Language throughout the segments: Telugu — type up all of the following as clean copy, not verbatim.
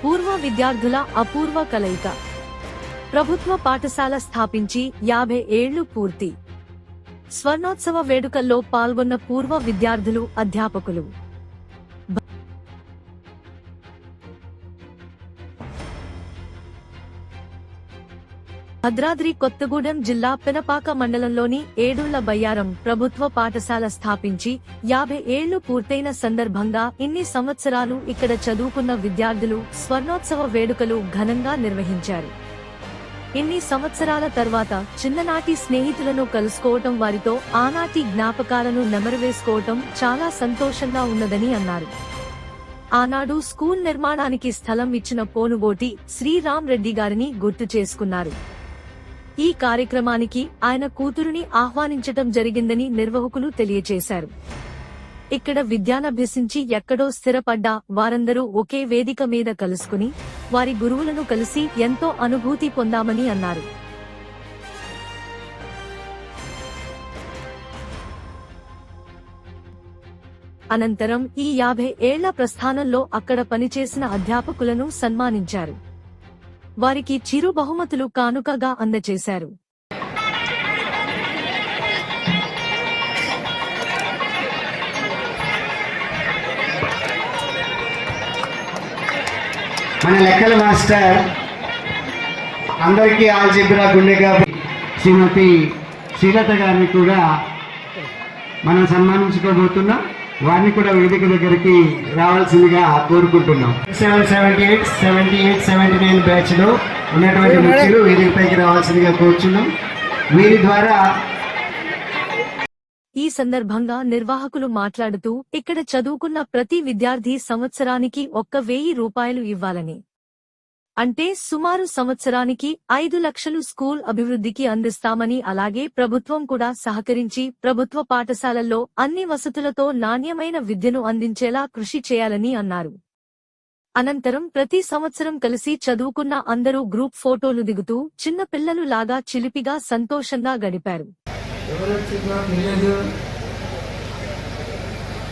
పూర్వ విద్యార్థుల అపూర్వ కలయిక. ప్రభుత్వ పాఠశాల స్థాపించి 50 ఏళ్లు పూర్తి. స్వర్ణోత్సవ వేడుకల్లో పాల్గొన్న పూర్వ విద్యార్థులు, అధ్యాపకులు. భద్రాద్రి కొత్తగూడెం జిల్లా పెనపాక మండలంలోని ఏడుళ్ల బయ్యారం ప్రభుత్వ పాఠశాల స్థాపించి 50 ఏళ్లు పూర్తయిన సందర్భంగా ఇన్ని సంవత్సరాలు ఇక్కడ చదువుకున్న విద్యార్థులు స్వర్ణోత్సవ వేడుకలు ఘనంగా నిర్వహించారు. ఇన్ని సంవత్సరాల తర్వాత చిన్ననాటి స్నేహితులను కలుసుకోవటం, వారితో ఆనాటి జ్ఞాపకాలను నెమరువేసుకోవటం చాలా సంతోషంగా ఉన్నదని అన్నారు. ఆనాడు స్కూల్ నిర్మాణానికి స్థలం ఇచ్చిన పోనుగోటి శ్రీరామ్ రెడ్డి గారిని గుర్తు చేసుకున్నారు. ఈ కార్యక్రమానికి ఆయన కూతురుని ఆహ్వానించటం జరిగిందని నిర్వాహకులు తెలియజేశారు. ఇక్కడ విద్యానభ్యసించి ఎక్కడో స్థిరపడ్డ వారందరూ ఒకే వేదిక మీద కలుసుకుని వారి గురువులను కలిసి ఎంతో అనుభూతి పొందామని అన్నారు. అనంతరం ఈ 50 ఏళ్ల ప్రస్థానంలో అక్కడ పనిచేసిన అధ్యాపకులను సన్మానించారు. వారికి చిరు బహుమతులు కానుకగా అందజేశారు. మన లెక్కల మాస్టర్ అందరికీ ఆల్జీబ్రా గుండెగా శ్రీమతి శ్రీలత గారిని కూడా మనం సన్మానించుకోబోతున్నాం. వారిని కూడా వేదిక దగ్గరికి రావాల్సిందిగా కోరుకుంటున్నాం. 78, 79 బ్యాచ్ లో ఉన్నటువంటి ముఖ్యులు వేదికపైకి రావాల్సిందిగా కోరుచున్నాం. వీరి ద్వారా ఈ సందర్భంగా నిర్వాహకులు మాట్లాడుతూ ఇక్కడ చదువుకున్న ప్రతి విద్యార్థి సంవత్సరానికి 1,000 రూపాయలు ఇవ్వాలని, అంటే సుమారు సంవత్సరానికి 5 లక్షలు స్కూల్ అభివృద్ధికి అందిస్తామని, అలాగే ప్రభుత్వం కూడా సహకరించి ప్రభుత్వ పాఠశాలల్లో అన్ని వసతులతో నాణ్యమైన విద్యను అందించేలా కృషి చేయాలని అన్నారు. అనంతరం ప్రతి సంవత్సరం కలిసి చదువుకున్న అందరూ గ్రూప్ ఫోటోలు దిగుతూ చిన్న పిల్లలు లాగా చిలిపిగా సంతోషంగా గడిపారు.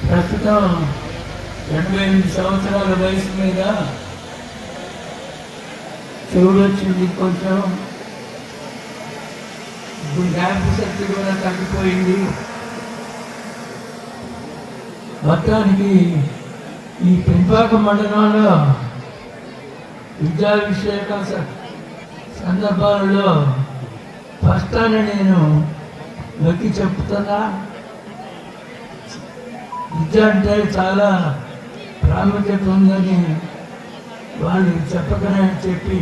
ప్రస్తుతం 88 సంవత్సరాల వయసు మీద చెవుడు వచ్చింది. కొంచెం ఇప్పుడు జ్ఞాపక శక్తి కూడా తగ్గిపోయింది. మొత్తానికి ఈ పెంపాక మండలంలో విద్యాభిషేక సందర్భాలలో ఫస్ట్ అని నేను నొక్కి చెప్తున్నా. విద్య అంటే చాలా ప్రాముఖ్యత ఉందని వాళ్ళు చెప్పకనే చెప్పి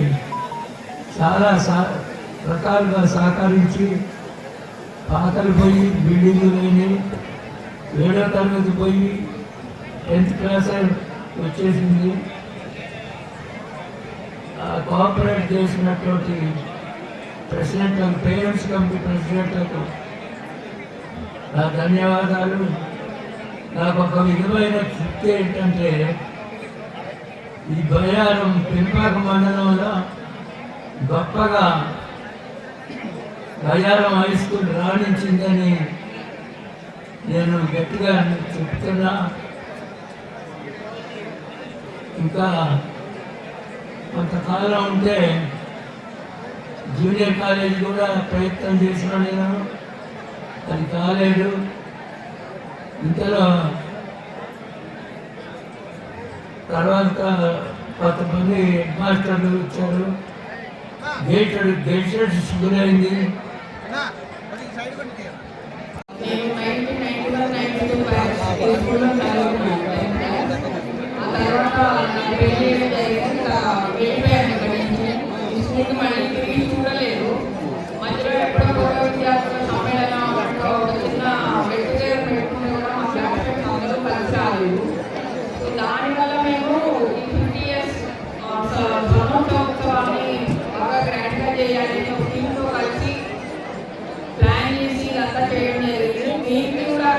చాలా రకాలుగా సహకరించి పాకలు పోయి బిల్డింగ్లు లేని 7వ తరగతి పోయి 10th క్లాస్ వచ్చేసింది. కోఆపరేట్ చేసినటువంటి ప్రెసిడెంట్, పేరెంట్స్ కమిటీ ప్రెసిడెంట్లకు నా ధన్యవాదాలు. నాకు ఒక విధమైన తృప్తి ఏంటంటే ఈ బయ్యారం పెంపాక మండలంలో గొప్పగా బయ్యారం హై స్కూల్ రాణించిందని నేను గట్టిగా చెప్తున్నా. ఇంకా కొంతకాలం ఉంటే జూనియర్ కాలేజీ కూడా ప్రయత్నం చేసిన నేను, అది కాలేదు. ఇంతలో తర్వాత కొంతమంది హెడ్ మాస్టర్లు వచ్చారు. గేటెడ్ స్కూల్ అయింది. చూడలేదు. మధ్యలో ఎప్పుడో కూడా విద్యార్థుల సమ్మేళనం చిన్న వ్యక్తిగత పెట్టుకుని కూడా మా క్లాస్మేట్స్ అందరూ కలిసి రాలేదు. దానివల్ల మేము ఈ 50 years స్వర్ణోత్సవాన్ని బాగా గ్రాండ్గా చేయాలని ఒక టీంతో కలిసి ప్లాన్ చేసి ఇదంతా చేయడం జరిగింది. మీకు కూడా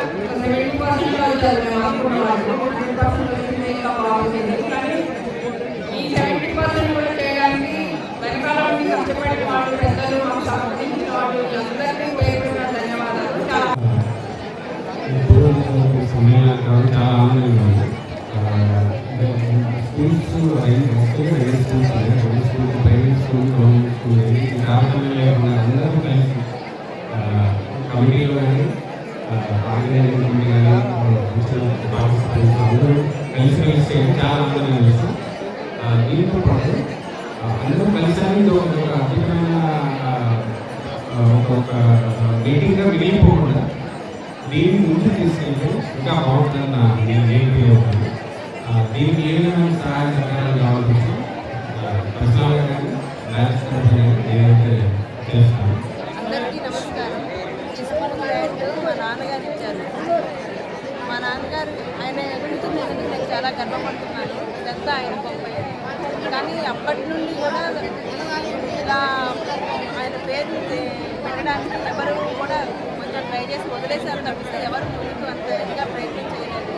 70% అవుతుంది. మేము అనుకున్నాము 100% వచ్చింది ఇంకా బాగుంటుంది. కానీ ఈ 70% కూడా చేయడానికి వెనకాల ఉండి కష్టపడిన వాళ్ళు, పెద్దలు, మాకు సంబంధించిన వాళ్ళు అందరికీ పేరున్న ధన్యవాదాలు. చాలా ఆనందంగా ఉంది. స్కూల్స్ చేయడం చాలా ఆనందంగా చేస్తాం. దీంతో పాటు అందరూ కలిసారి ఇది ఒక అద్భుతమైన ఒక మీటింగ్గా మిగిలిపోకుండా దీన్ని ముందు తీసుకెళ్తే ఇంకా బాగుంటుందన్న నేను ఏపీ అవుతుంది. దీనికి ఏ విధమైన సహాయ సహకారాలు కావాల్సి పర్సనల్గా కానీ మ్యారేజ్ కంపెనీ ఏదైతే చేస్తాను. అందరికీ నమస్కారం. ఈ స్కూల్ ల్యాండ్ మా నాన్నగారు ఇచ్చారు. మా నాన్నగారు ఆయన కూతుర్నేందుకు నేను చాలా గర్వపడుతున్నాను. ఇదంతా ఆయన గొప్ప. కానీ అప్పటి నుండి కూడా ఇలా ఆయన పేరు పెట్టడానికి ఎవరు కూడా కొంచెం ట్రై చేసి వదిలేశారు తప్పిస్తే ఎవరు ముందుకు అంత ఇంకా ప్రయత్నం చేయలేదు.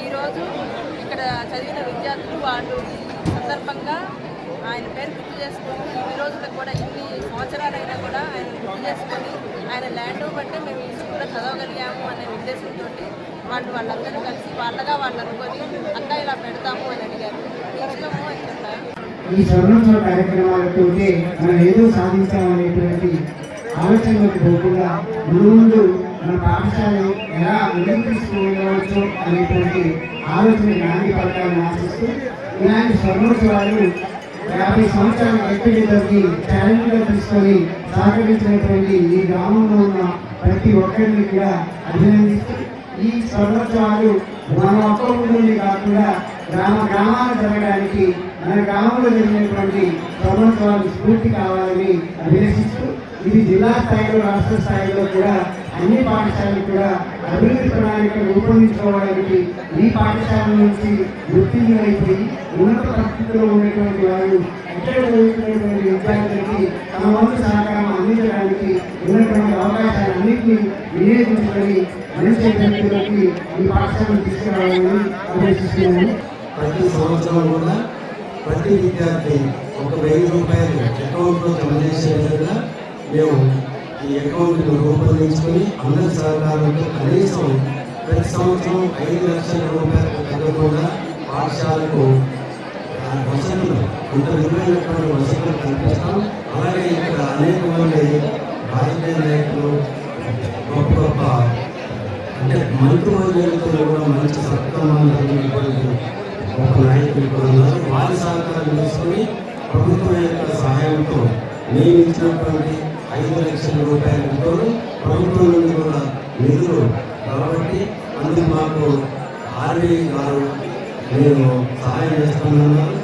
ఈరోజు ఇక్కడ చదివిన విద్యార్థులు వాళ్ళు సందర్భంగా ఆయన పేరు గుర్తు చేసుకొని ఈ రోజులకు కూడా ఇన్ని సంవత్సరాలైనా కూడా ఆయన గుర్తు చేసుకొని ఆయన ల్యాండ్ బట్టే మేము ఈ స్కూల్లో చదవగలిగాము అనే ఉద్దేశంతో వాళ్ళందరూ కలిసి వాళ్ళగా వాళ్ళు అనుకొని అక్క ఇలా పెడతాము అని అడిగారు. ఇష్టము అని చెప్పారు. ఈ స్వర్ణోత్సవ కార్యక్రమాలతోటే మనం ఏదో సాధించామనేటువంటి ఆలోచనలకు పోకుండా ముందు మన పాఠశాలని ఎలా ముందుకు తీసుకువెళ్ళవచ్చు అనేటువంటి ఆలోచన నాంది పడతామని ఆశిస్తూ ఇలాంటి స్వర్ణోత్సవాలు 50 సంవత్సరాల వ్యక్తులకి ఛాలెంజ్గా తీసుకొని సహకరించినటువంటి ఈ గ్రామంలో ఉన్న ప్రతి ఒక్కరిని కూడా అభినందిస్తూ ఈ స్వర్ణోత్సవాలు మన ఒక్క ఊళ్ళోనే కాకుండా గ్రామాలు జరగడానికి మన గ్రామంలో జరిగినటువంటి స్వర్ణోత్సవాలు స్ఫూర్తి కావాలని అభిలషిస్తూ ఇది జిల్లా స్థాయిలో రాష్ట్ర స్థాయిలో కూడా అన్ని పాఠశాలలు కూడా అభివృద్ధి ప్రణాళిక రూపొందించుకోవడానికి ఈ పాఠశాల నుంచి గుర్తింపులైపోయి ఉన్నత పరిస్థితుల్లో ఉన్నటువంటి వారు ఎక్కడ చదువుతున్నటువంటి విద్యార్థులకి తమ వంతు సహకారం అందించడానికి ఉన్నటువంటి అవకాశాలన్నింటినీ వినియోగించుకొని మంచి వ్యక్తులకి ఈ పాఠశాలను తీసుకురావాలని ఆలోచిస్తున్నాను. ప్రతి సంవత్సరం కూడా ప్రతి విద్యార్థి 1,000 రూపాయలు అకౌంట్లో జమ చేసే విధంగా మేము ఈ అకౌంట్ను రూపొందించుకొని అందరి సహకారంతో కనీసం ప్రతి సంవత్సరం 5 లక్షల రూపాయలకు తగ్గకుండా పాఠశాలకు వసతులు అంత విలువైనటువంటి వసతులు కల్పిస్తాం. అలాగే ఇక్కడ అనేక మంది రాజకీయ నాయకులు గొప్ప గొప్ప అంటే మంత్రివర్యులతో కూడా మంచి సత్కర్మాలు జరిగినటువంటి గొప్ప నాయకులు కూడా ఉన్నారు. వారి సహకారం తీసుకొని ప్రభుత్వం యొక్క సహాయంతో మేము ఇచ్చినటువంటి 5 లక్షల రూపాయలతో ప్రభుత్వం నుండి కూడా నిధులు కాబట్టి అందుకు మాకు ఆర్బీఐ గారు నేను సహాయం చేస్తానన్నారు.